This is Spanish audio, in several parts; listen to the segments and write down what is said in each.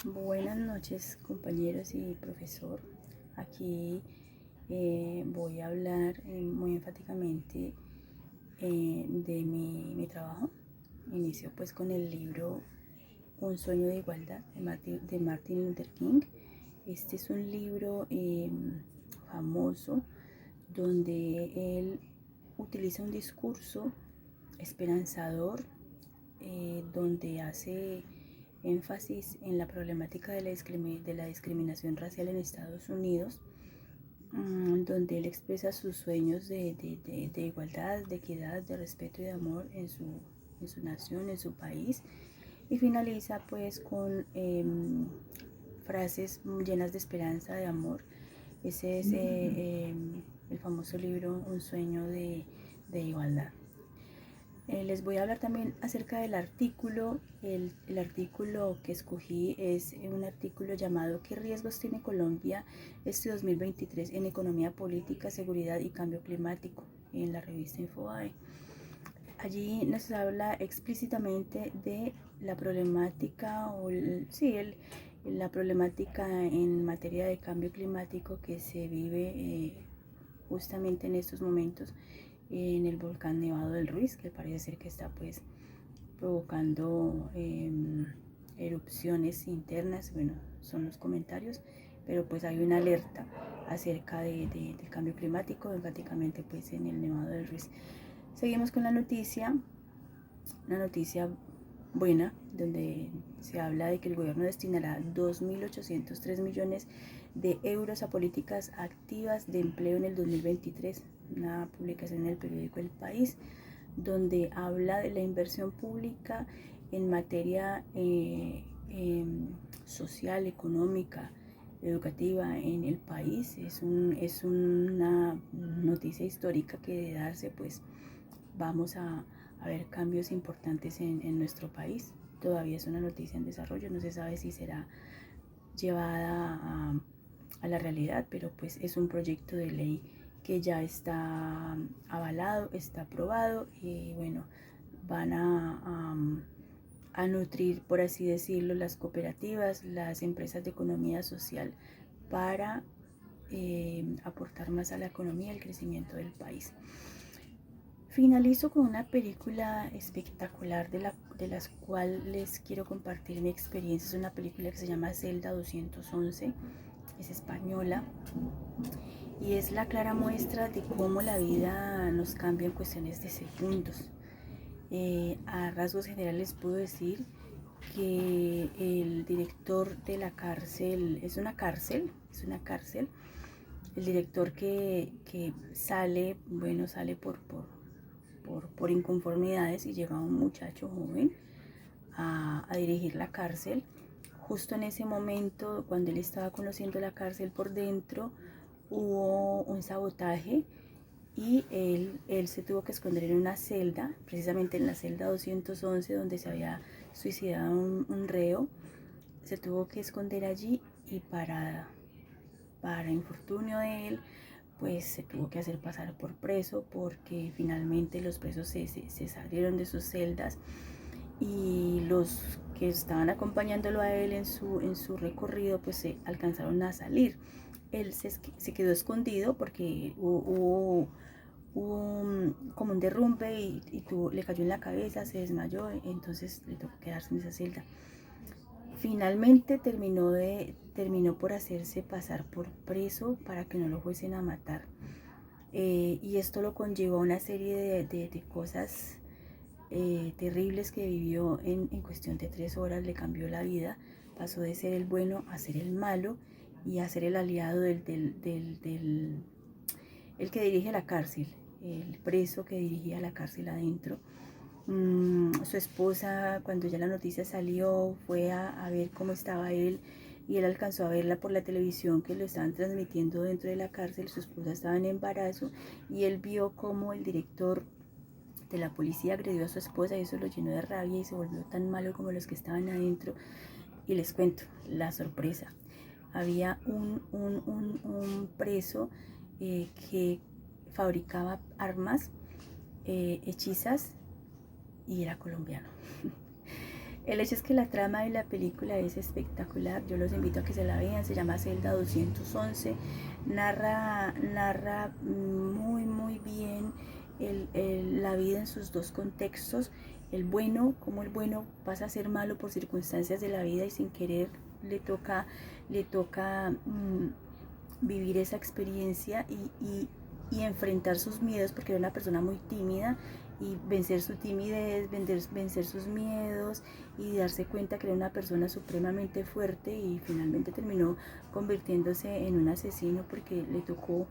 Buenas noches, compañeros y profesor. Aquí voy a hablar muy enfáticamente de mi trabajo. Inicio pues con el libro Un sueño de igualdad de Martin Luther King. Este es un libro famoso donde él utiliza un discurso esperanzador, donde hace énfasis en la problemática de la discriminación racial en Estados Unidos, donde él expresa sus sueños de igualdad, de equidad, de respeto y de amor en su nación, en su país, y finaliza pues con frases llenas de esperanza, de amor. Ese es el famoso libro Un sueño de igualdad. Les voy a hablar también acerca del artículo. El artículo que escogí es un artículo llamado ¿Qué riesgos tiene Colombia este 2023 en economía política, seguridad y cambio climático? En la revista Infobae. Allí nos habla explícitamente de la problemática la problemática en materia de cambio climático que se vive justamente en estos momentos en el volcán Nevado del Ruiz, que parece ser que está pues provocando erupciones internas. Bueno, son los comentarios, pero pues hay una alerta acerca del cambio climático, enfáticamente pues en el Nevado del Ruiz. Seguimos con la noticia, una noticia buena, donde se habla de que el gobierno destinará 2.803 millones de euros a políticas activas de empleo en el 2023, una publicación en el periódico El País, donde habla de la inversión pública en materia social, económica, educativa en el país. Es una noticia histórica que de darse, pues vamos a ver cambios importantes en nuestro país. Todavía es una noticia en desarrollo, no se sabe si será llevada a la realidad, pero pues es un proyecto de ley que ya está avalado, está aprobado, y bueno, van a nutrir, por así decirlo, las cooperativas, las empresas de economía social para aportar más a la economía y el crecimiento del país. Finalizo con una película espectacular de las cuales les quiero compartir mi experiencia. Es una película que se llama Celda 211, es española y es la clara muestra de cómo la vida nos cambia en cuestiones de segundos. A rasgos generales puedo decir que el director de la cárcel, es una cárcel, el director que sale, bueno, sale por inconformidades, y llega un muchacho joven a dirigir la cárcel. Justo en ese momento, cuando él estaba conociendo la cárcel por dentro, hubo un sabotaje y él se tuvo que esconder en una celda, precisamente en la celda 211 donde se había suicidado un reo. Se tuvo que esconder allí, y para infortunio de él, pues se tuvo que hacer pasar por preso, porque finalmente los presos se salieron de sus celdas, y los que estaban acompañándolo a él en su recorrido pues se alcanzaron a salir. Él se quedó escondido porque hubo como un derrumbe, y le cayó en la cabeza, se desmayó, entonces le tocó quedarse en esa celda. Finalmente terminó por hacerse pasar por preso para que no lo fuesen a matar. Y esto lo conllevó a una serie de cosas terribles que vivió en cuestión de 3 horas. Le cambió la vida, pasó de ser el bueno a ser el malo y a ser el aliado el que dirige la cárcel, el preso que dirigía la cárcel adentro. Su esposa, cuando ya la noticia salió, fue a ver cómo estaba él, y él alcanzó a verla por la televisión que lo estaban transmitiendo dentro de la cárcel. Su esposa estaba en embarazo, y él vio cómo el director de la policía agredió a su esposa, y eso lo llenó de rabia y se volvió tan malo como los que estaban adentro. Y les cuento la sorpresa: había un preso que fabricaba armas hechizas, y era colombiano. El hecho es que la trama de la película es espectacular, yo los invito a que se la vean, se llama Celda 211, narra muy bien la vida en sus dos contextos, el bueno, cómo el bueno pasa a ser malo por circunstancias de la vida y sin querer le toca vivir esa experiencia y enfrentar sus miedos, porque era una persona muy tímida, y vencer su timidez, vencer sus miedos y darse cuenta que era una persona supremamente fuerte, y finalmente terminó convirtiéndose en un asesino porque le tocó,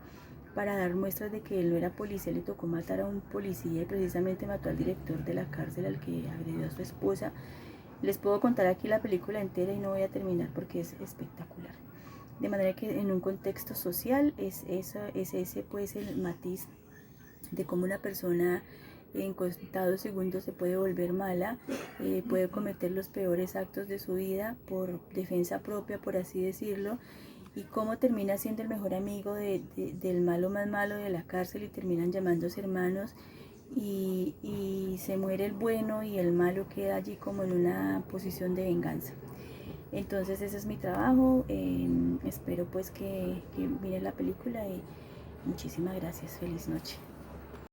para dar muestras de que él no era policía, le tocó matar a un policía y precisamente mató al director de la cárcel, al que agredió a su esposa. Les puedo contar aquí la película entera y no voy a terminar porque es espectacular. De manera que en un contexto social es ese pues el matiz de cómo una persona en contados segundos se puede volver mala, puede cometer los peores actos de su vida por defensa propia, por así decirlo, y cómo termina siendo el mejor amigo del malo más malo de la cárcel y terminan llamándose hermanos, y se muere el bueno y el malo queda allí como en una posición de venganza. Entonces ese es mi trabajo, espero pues que miren la película y muchísimas gracias, feliz noche.